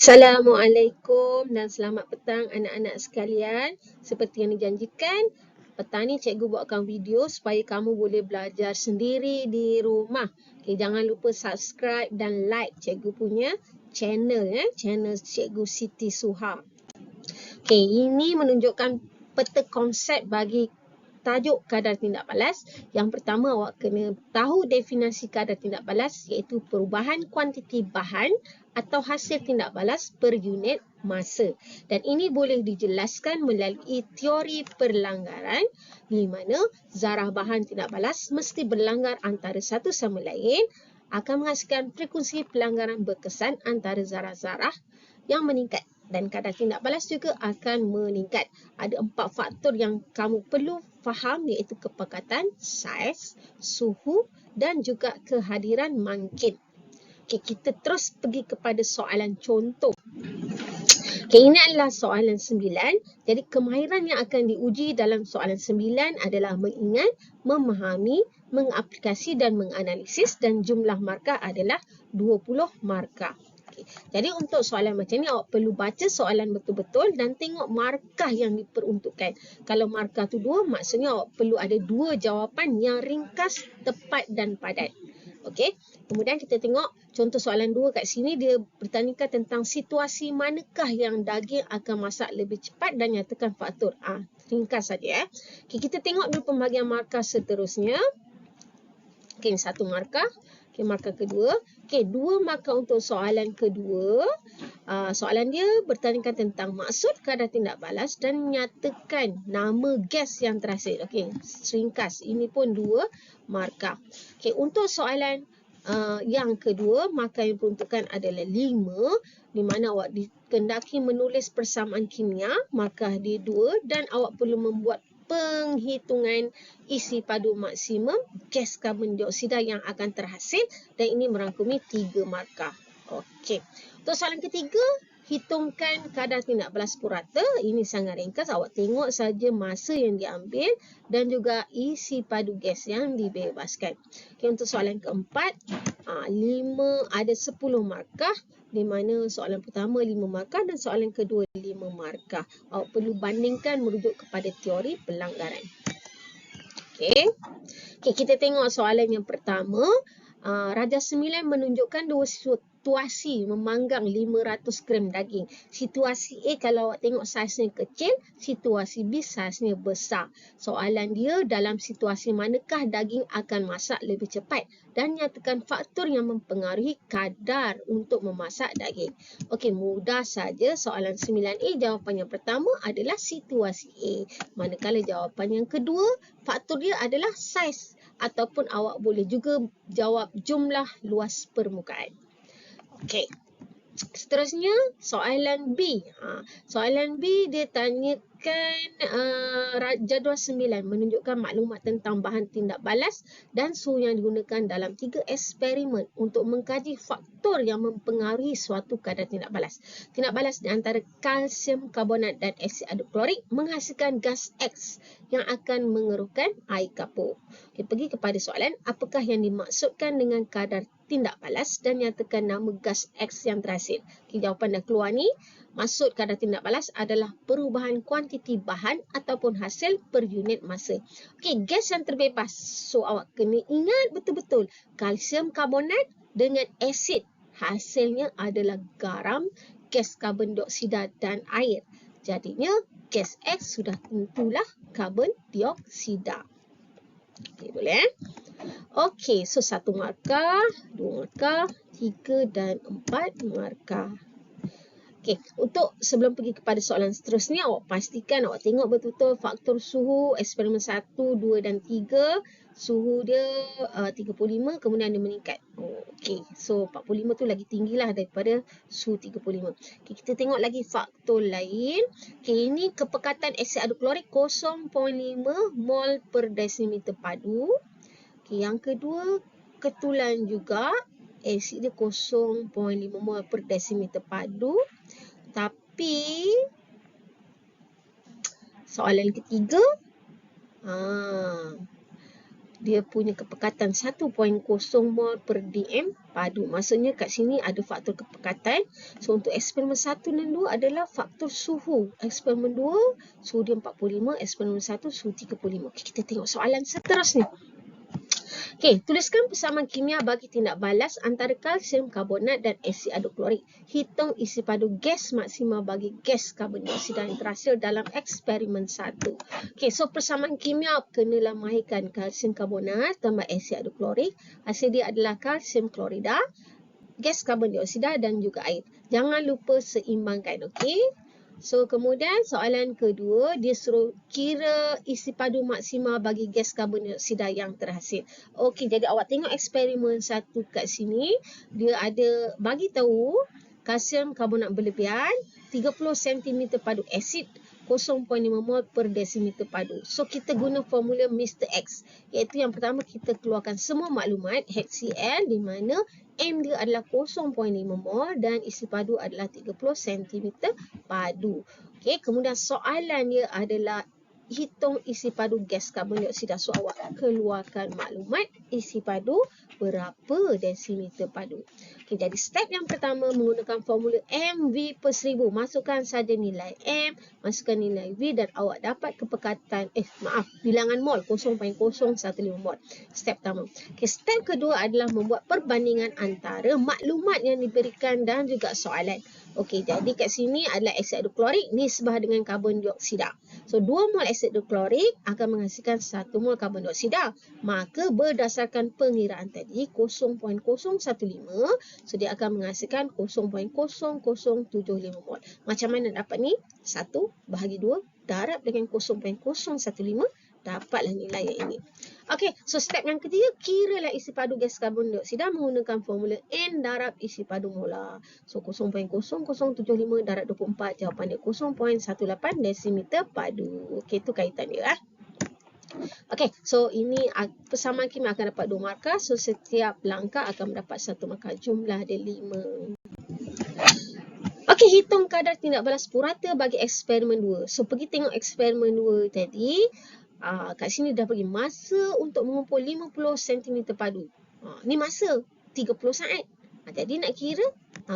Assalamualaikum dan selamat petang anak-anak sekalian. Seperti yang dijanjikan, petang ni cikgu buatkan video supaya kamu boleh belajar sendiri di rumah. Okay, jangan lupa subscribe dan like cikgu punya channel, channel cikgu Siti Suha. Okay, ini menunjukkan peta konsep bagi tajuk kadar tindak balas. Yang pertama, awak kena tahu definisi kadar tindak balas, iaitu perubahan kuantiti bahan atau hasil tindak balas per unit masa. Dan ini boleh dijelaskan melalui teori perlanggaran, di mana zarah bahan tindak balas mesti berlanggar antara satu sama lain, akan menghasilkan frekuensi pelanggaran berkesan antara zarah-zarah yang meningkat, dan kadar tindak balas juga akan meningkat. Ada 4 faktor yang kamu perlu faham, iaitu kepekatan, saiz, suhu dan juga kehadiran mangkit. Okay, kita terus pergi kepada soalan contoh. Okay, ini adalah soalan 9. Jadi kemahiran yang akan diuji dalam soalan 9 adalah mengingat, memahami, mengaplikasi dan menganalisis, dan jumlah markah adalah 20 markah. Okay. Jadi untuk soalan macam ni, awak perlu baca soalan betul-betul dan tengok markah yang diperuntukkan. Kalau markah tu 2, maksudnya awak perlu ada 2 jawapan yang ringkas, tepat dan padat. Okey. Kemudian kita tengok contoh soalan 2 kat sini, dia bertanyakan tentang situasi manakah yang daging akan masak lebih cepat dan nyatakan faktor. Ringkas saja. Okay, kita tengok dulu pembagian markah seterusnya. Okey, 1 markah. Okey, markah kedua. Okey, 2 markah untuk soalan kedua. Soalan dia bertanyakan tentang maksud kadar tindak balas dan nyatakan nama gas yang terhasil. Okey, ringkas. Ini pun 2 markah. Okey, untuk soalan yang kedua, markah yang peruntukan adalah 5, di mana awak dikendaki menulis persamaan kimia, markah dia 2, dan awak perlu membuat penghitungan isi padu maksimum gas karbon dioksida yang akan terhasil, dan ini merangkumi 3 markah. Okey. Untuk soalan ketiga, hitungkan kadar tindak balas purata. Ini sangat ringkas, awak tengok saja masa yang diambil dan juga isi padu gas yang dibebaskan. Okay, untuk soalan keempat, 5 ada 10 markah, di mana soalan pertama 5 markah dan soalan kedua 5 markah. Awak perlu bandingkan merujuk kepada teori pelanggaran. Okey. Okay, kita tengok soalan yang pertama. Raja 9 menunjukkan 2 situasi memanggang 500 gram daging. Situasi A kalau awak tengok saiznya kecil, situasi B saiznya besar. Soalan dia, dalam situasi manakah daging akan masak lebih cepat, dan nyatakan faktor yang mempengaruhi kadar untuk memasak daging. Okey, mudah saja. Soalan 9A, jawapan yang pertama adalah situasi A. Manakala jawapan yang kedua, faktor dia adalah saiz, ataupun awak boleh juga jawab jumlah luas permukaan. Okey. Seterusnya, soalan B. Soalan B dia tanyakan jadual 9 menunjukkan maklumat tentang bahan tindak balas dan suhu yang digunakan dalam 3 eksperimen untuk mengkaji faktor yang mempengaruhi suatu kadar tindak balas. Tindak balas di antara kalsium karbonat dan asid aduklorik menghasilkan gas X yang akan mengeruhkan air kapur. Okay, pergi kepada soalan, apakah yang dimaksudkan dengan kadar tindak balas dan nyatakan nama gas X yang terhasil. Okay, jawapan dah keluar ni. Maksud kadar tindak balas adalah perubahan kuantiti bahan ataupun hasil per unit masa. Okey, gas yang terbebas. So, awak kena ingat betul-betul. Kalsium karbonat dengan asid. Hasilnya adalah garam, gas karbon dioksida dan air. Jadinya, gas X sudah tentulah karbon dioksida. Okey, boleh Okey, so 1 markah, 2 markah, 3 dan 4 markah. Okey, untuk sebelum pergi kepada soalan seterusnya, awak pastikan awak tengok betul-betul faktor suhu eksperimen 1, 2 dan 3. Suhu dia 35, kemudian dia meningkat. Okey, so 45 tu lagi tinggilah daripada suhu 35. Okey, kita tengok lagi faktor lain. Okey, ini kepekatan asid aduklorik 0.5 mol per desimeter padu. Okay, yang kedua, ketulan juga. Asid dia 0.5 mol per desimeter padu. Tapi, soalan ketiga, dia punya kepekatan 1.0 mol per dm padu. Maksudnya kat sini ada faktor kepekatan. So untuk eksperimen 1 dan 2 adalah faktor suhu. Eksperimen 2 suhu dia 45, eksperimen 1 suhu 35. Okay, kita tengok soalan seterusnya. Okey, tuliskan persamaan kimia bagi tindak balas antara kalsium karbonat dan asid hidroklorik. Hitung isi padu gas maksimal bagi gas karbon dioksida yang terhasil dalam eksperimen 1. Okey, so persamaan kimia kenalah mahirkan kalsium karbonat tambah asid hidroklorik. Hasil dia adalah kalsium klorida, gas karbon dioksida dan juga air. Jangan lupa seimbangkan, okey? So, kemudian soalan kedua, dia suruh kira isi padu maksimal bagi gas karbon dioksida yang terhasil. Okey, jadi awak tengok eksperimen 1 kat sini, dia ada bagi tahu kalsium karbonat berlebihan 30 cm padu asid 0.5 mol per desimeter padu. So, kita guna formula Mr. X. Iaitu yang pertama, kita keluarkan semua maklumat HCl di mana M dia adalah 0.5 mol dan isi padu adalah 30 cm padu. Okey, kemudian soalan dia adalah hitung isi padu gas karbon dioksida. So, awak keluarkan maklumat isi padu berapa desimeter padu. Okey, jadi step yang pertama menggunakan formula MV per 1000. Masukkan saja nilai M, masukkan nilai V dan awak dapat kepekatan, bilangan mol 0.015 mol. Step pertama. Okey, step kedua adalah membuat perbandingan antara maklumat yang diberikan dan juga soalan. Okey, jadi kat sini adalah asid hidroklorik nisbah dengan karbon dioksida. So, 2 mol asid hidroklorik akan menghasilkan 1 mol karbon dioksida. Maka berdasarkan pengiraan tadi 0.015, so dia akan menghasilkan 0.0075 mol. Macam mana dapat ni? 1 bahagi 2 darab dengan 0.015, dapatlah nilai yang ini. Okey, so step yang ketiga, kiralah isi padu gas karbon dioksida menggunakan formula N darab isi padu molar. So 0.0075 darab 24, jawapan dia 0.18 desimeter padu. Okey, itu kaitan dia. Okey, so ini persamaan kimia akan dapat 2 markah. So setiap langkah akan mendapat 1 markah. Jumlah dia 5. Okey, hitung kadar tindak balas purata bagi eksperimen 2. So pergi tengok eksperimen 2 tadi. Kat sini dah bagi masa untuk mengumpul 50 cm padu. Ni masa 30 saat. Jadi nak kira,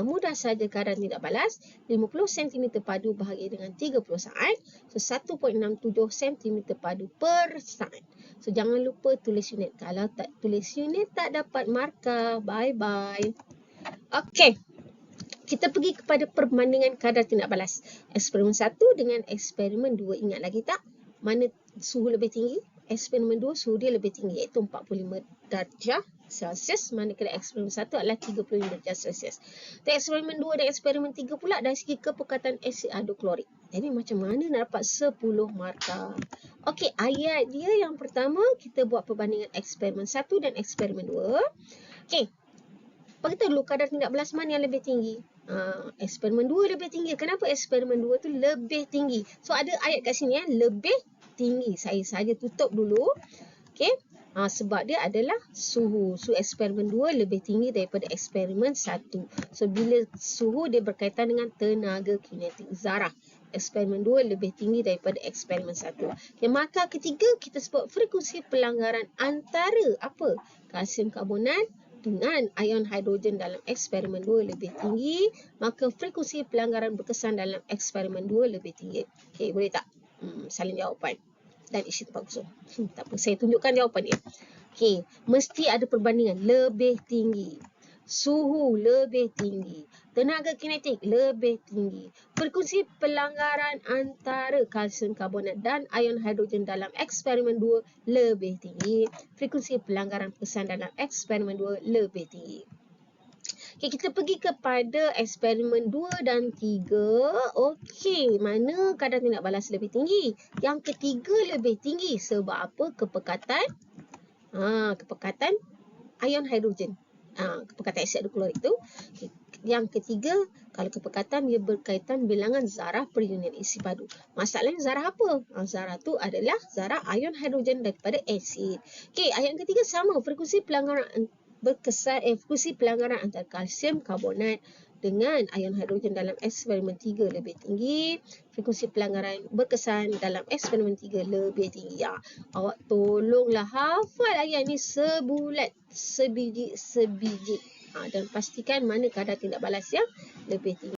mudah saja kadar tindak balas 50 cm padu bahagi dengan 30 saat. So 1.67 cm padu per saat. So jangan lupa tulis unit. Kalau tak tulis unit tak dapat markah. Bye-bye. Okey. Kita pergi kepada perbandingan kadar tindak balas. Eksperimen 1 dengan eksperimen 2. Ingat lagi tak? Mana suhu lebih tinggi? Eksperimen 2 suhu dia lebih tinggi iaitu 45 darjah Celsius. Manakala eksperimen 1 adalah 35 darjah Celsius. Dan eksperimen 2 dan eksperimen 3 pula dari segi kepekatan asid hidroklorik. Jadi macam mana nak dapat 10 markah? Okey, ayat dia yang pertama kita buat perbandingan eksperimen 1 dan eksperimen 2. Okey. Kita dulu kadar tindak balas mana yang lebih tinggi? Eksperimen 2 lebih tinggi. Kenapa eksperimen 2 tu lebih tinggi? So ada ayat kat sini lebih tinggi. Saya saja tutup dulu. Okey. Sebab dia adalah suhu. So eksperimen 2 lebih tinggi daripada eksperimen 1. So bila suhu dia berkaitan dengan tenaga kinetik zarah. Eksperimen 2 lebih tinggi daripada eksperimen 1. Okay, markah ketiga kita sebut frekuensi pelanggaran antara apa? Kalsium karbonat dengan ion hidrogen dalam eksperimen 2 lebih tinggi, maka frekuensi pelanggaran berkesan dalam eksperimen 2 lebih tinggi. Okey, boleh tak? Salin jawapan dan isi tempat kosong. Tak apa, saya tunjukkan jawapan dia. Okey, mesti ada perbandingan lebih tinggi. Suhu lebih tinggi. Tenaga kinetik lebih tinggi. Frekuensi pelanggaran antara kalsium karbonat dan ion hidrogen dalam eksperimen 2 lebih tinggi. Frekuensi pelanggaran berkesan dalam eksperimen 2 lebih tinggi. Okay, kita pergi kepada eksperimen 2 dan 3. Okey, mana kadar tindak balas lebih tinggi? Yang ketiga lebih tinggi. Sebab apa? Kepekatan. Kepekatan ion hidrogen. Kepekatan asid hidroklorik tu. Yang ketiga, kalau kepekatan dia berkaitan bilangan zarah per unit isi padu. Masalahnya zarah apa? Zarah tu adalah zarah ion hidrogen daripada asid. Okey, ayat yang ketiga sama. Frekuensi pelanggaran berkesan frekuensi pelanggaran antara kalsium karbonat dengan ion hidrogen dalam eksperimen 3 lebih tinggi, frekuensi pelanggaran berkesan dalam eksperimen 3 lebih tinggi. Ya, awak tolonglah hafal ayat ni sebulat, sebiji-sebiji. Dan pastikan mana kadar tindak balas yang lebih tinggi.